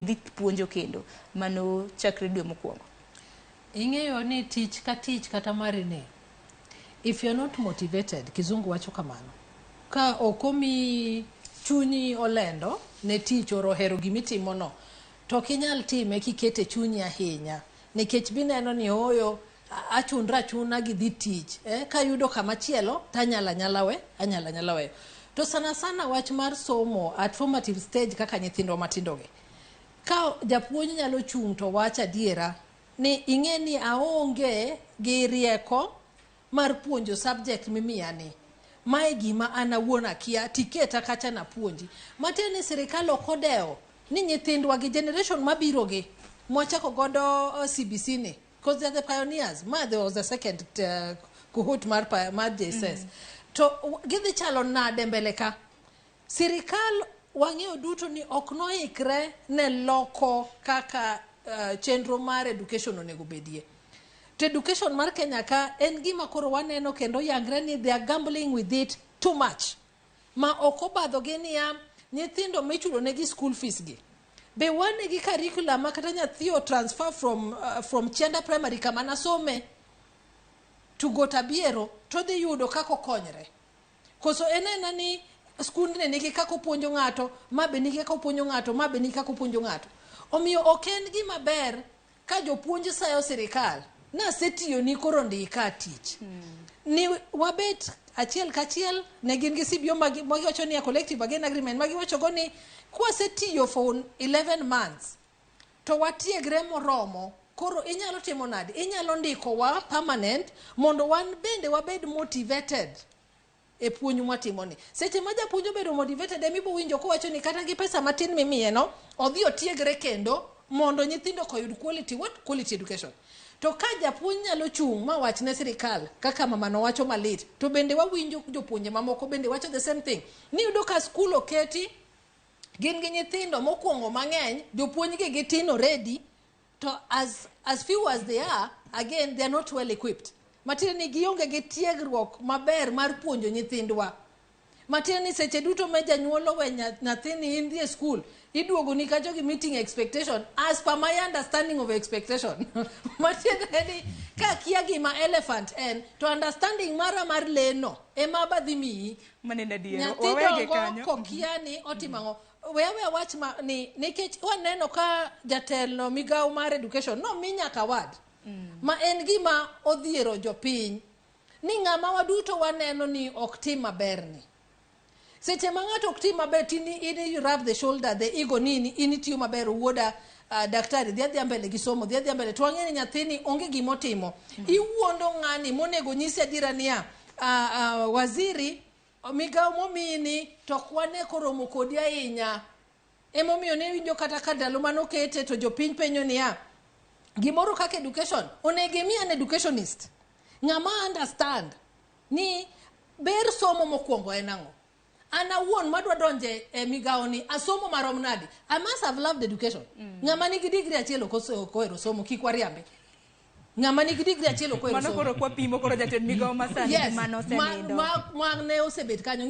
dhi puonjo kendo mano chakre dwe mokwongo. Ing'eyo ni tich ka tich kata marine, if you're not motivated, kizungu wacho kamano, ka okomi chunyi olendo ne tich oro hero gimitimo no, to kinyal time kikete chunyi ahinya, nikech bineno ni oyo achuna gi dhi tich, kayudo kamachielo tanyala we. To sana sana wach mar somo at formative stage kaka nyithindwa matindoge. Ka japuonj nyalo chung' to wacha diera ni ing'e ni aonge gi rieko mar puonjo subject mimiyani. Mae gima ana wuon akia tiketa kacha na puonji. Matieni ni sirkal odewo ni nyithindwa gi generation mabirogi mwachako godo CBC ni, because they are the pioneers. There was the second cohort mar JSS. To gidhi chalo nade mbele ka. Sirkal wang'eyo duto ni ok noikre ne loko kaka chenro mar education onego bedie. To education mar Kenya ka en gima koro waneno kendo yangre ni they are gambling with it too much. Ma ok obadho gi niya nyithindo michulo negi school fees gi. Be wane gi curriculum ma kata nyathi o transfer from Chenda primary kama nasome to Gotabiero to dhi yudo kako konyre. Koso enena ni skundne nigi kako puonjo ng'ato, ma be nigi kako puonjo ng'ato, ma be nigi kako puonjo ng'ato. Omiyo ok en gima ber ka jopuonj sayo sirkal na setiyo ni koro ndika tich. Ni wabet achiel kachiel ne gin gi sibyo magi wacho ni a collective bargaining agreement magi wacho go ni kwa setiyo for 11 months to watiegre moromo, koro inyalo timo nade, inyalo ndiko wa permanent mondo wan bende wabed motivated e puonj mwatimo ni. Seche ma japuonjo bedo motivated emibo winjo ko wacho ni kata gi pesa matin mimiye no odhi otiegre kendo mondo nyithindo koyud quality education. To ka japuonj nyalo chung' ma wach ne sirkal kaka mama no wacho malit, to bende wawinjo jopuonje mamoko bende wacho the same thing. Ni yudo ka school oketi gin gi nyithindo mokwongo mang'eny, jopuonj gi gitin already, to as few as they are, again they are not well equipped. Matiende ni gionge gi tiegruok maber mar puonjo nyithindwa. Matiende ni seche duto me janyuolo we nyathini in the school, iduogo ni kacho gi meeting expectation as per my understanding of expectation. Matiende ni ka kia gima elephant en, to understanding mara mar leno ema badhi miyi. Manenda diero, wawege kanyo. Nyithindo kokia ni otimango. Wewe wach ni nikech waneno ka jatelo migao mar education no minyaka wad. Ma en gima odhiero jopiny ni ng'ama waduto waneno ni ok tim maber ni. Seche ma ng'ato ok tim maber tini you rub the shoulder, the ego nini initiyo maber wuoda daktari dhi mbele gi somo, dhi mbele to wang'eni nyathini onge gimotimo. Iwuondo ng'ani monego nyisi adiera niya waziri migao momini to kwane koromo kodi ahinya. Emomiyo ne winjo kata ka ndalo manokete to jopiny penyo niya gimoro kaka education onege mi an educationist ng'ama understand ni ber somo mokwongo en ang'o. Ana wuon madwa donje e migao ni asomo marom nadi. I must have loved education. Ng'ama nigi degree achiel kohero somo kik wariambe. Ng'ama nigi degree achiel kohero somo. Mano koro kwa pimo koro jatend migao masani yes, mano osenindo. ne osebet kanyo